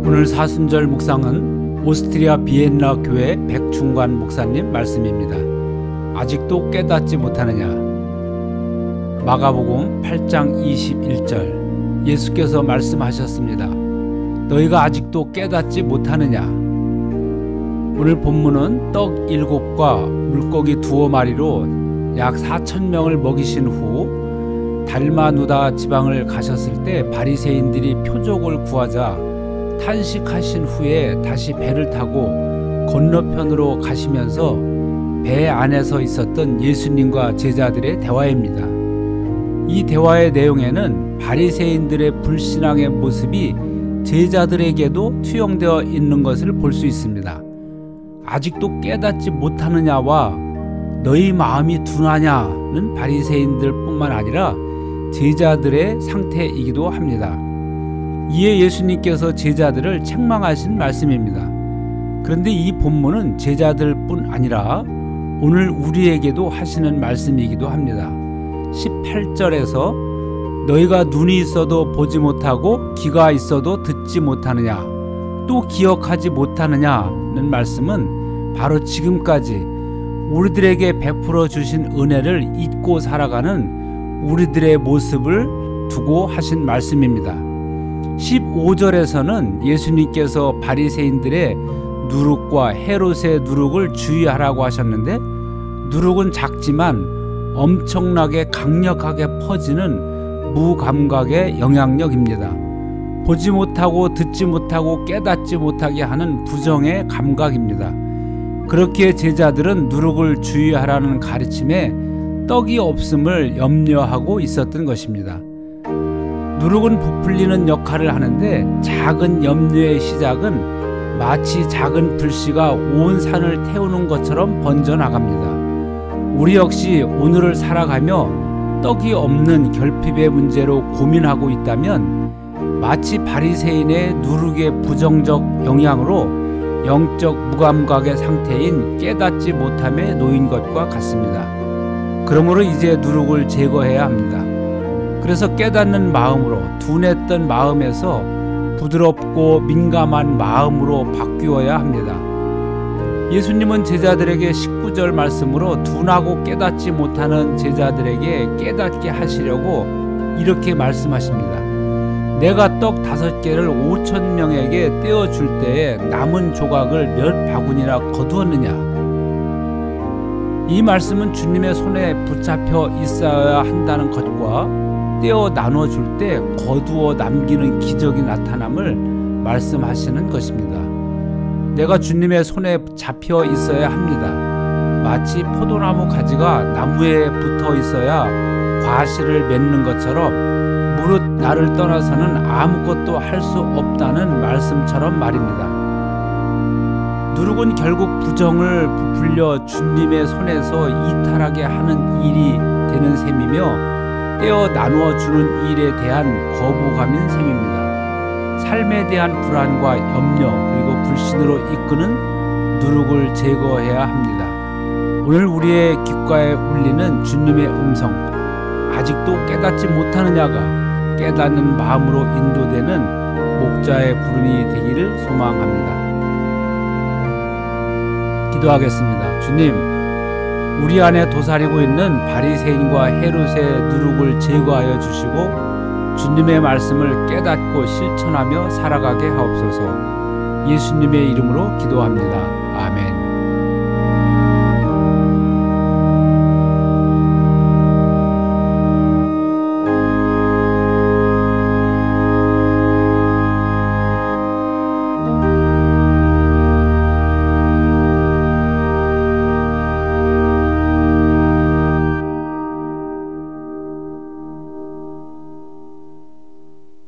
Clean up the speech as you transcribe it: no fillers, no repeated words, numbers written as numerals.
오늘 사순절 묵상은 오스트리아 비엔나 교회 백충관 목사님 말씀입니다. 아직도 깨닫지 못하느냐? 마가복음 8장 21절 예수께서 말씀하셨습니다. 너희가 아직도 깨닫지 못하느냐? 오늘 본문은 떡 7과 물고기 2마리로 약 4,000명을 먹이신 후 달마누다 지방을 가셨을 때 바리새인들이 표적을 구하자 탄식하신 후에 다시 배를 타고 건너편으로 가시면서 배 안에서 있었던 예수님과 제자들의 대화입니다. 이 대화의 내용에는 바리새인들의 불신앙의 모습이 제자들에게도 투영되어 있는 것을 볼 수 있습니다. 아직도 깨닫지 못하느냐와 너희 마음이 둔하냐는 바리새인들 뿐만 아니라 제자들의 상태이기도 합니다. 이에 예수님께서 제자들을 책망하신 말씀입니다. 그런데 이 본문은 제자들뿐 아니라 오늘 우리에게도 하시는 말씀이기도 합니다. 18절에서 너희가 눈이 있어도 보지 못하고 귀가 있어도 듣지 못하느냐 또 기억하지 못하느냐는 말씀은 바로 지금까지 우리들에게 베풀어 주신 은혜를 잊고 살아가는 우리들의 모습을 두고 하신 말씀입니다. 15절에서는 예수님께서 바리새인들의 누룩과 헤롯의 누룩을 주의하라고 하셨는데, 누룩은 작지만 엄청나게 강력하게 퍼지는 무감각의 영향력입니다. 보지 못하고 듣지 못하고 깨닫지 못하게 하는 부정의 감각입니다. 그렇기에 제자들은 누룩을 주의하라는 가르침에 떡이 없음을 염려하고 있었던 것입니다. 누룩은 부풀리는 역할을 하는데 작은 염려의 시작은 마치 작은 불씨가 온 산을 태우는 것처럼 번져나갑니다. 우리 역시 오늘을 살아가며 떡이 없는 결핍의 문제로 고민하고 있다면 마치 바리새인의 누룩의 부정적 영향으로 영적 무감각의 상태인 깨닫지 못함에 놓인 것과 같습니다. 그러므로 이제 누룩을 제거해야 합니다. 그래서 깨닫는 마음으로, 둔했던 마음에서 부드럽고 민감한 마음으로 바뀌어야 합니다. 예수님은 제자들에게 19절 말씀으로 둔하고 깨닫지 못하는 제자들에게 깨닫게 하시려고 이렇게 말씀하십니다. 내가 떡 5개를 5,000명에게 떼어줄 때에 남은 조각을 몇 바구니나 거두었느냐? 이 말씀은 주님의 손에 붙잡혀 있어야 한다는 것과 떼어 나눠줄 때 거두어 남기는 기적이 나타남을 말씀하시는 것입니다. 내가 주님의 손에 잡혀 있어야 합니다. 마치 포도나무 가지가 나무에 붙어 있어야 과실을 맺는 것처럼 무릇 나를 떠나서는 아무것도 할 수 없다는 말씀처럼 말입니다. 누룩은 결국 부정을 부풀려 주님의 손에서 이탈하게 하는 일이 되는 셈이며 떼어 나누어 주는 일에 대한 거부감인 셈입니다. 삶에 대한 불안과 염려 그리고 불신으로 이끄는 누룩을 제거해야 합니다. 오늘 우리의 귓가에 울리는 주님의 음성, 아직도 깨닫지 못하느냐가 깨닫는 마음으로 인도되는 목자의 부름이 되기를 소망합니다. 기도하겠습니다. 주님, 우리 안에 도사리고 있는 바리새인과 헤롯의 누룩을 제거하여 주시고 주님의 말씀을 깨닫고 실천하며 살아가게 하옵소서. 예수님의 이름으로 기도합니다. 아멘.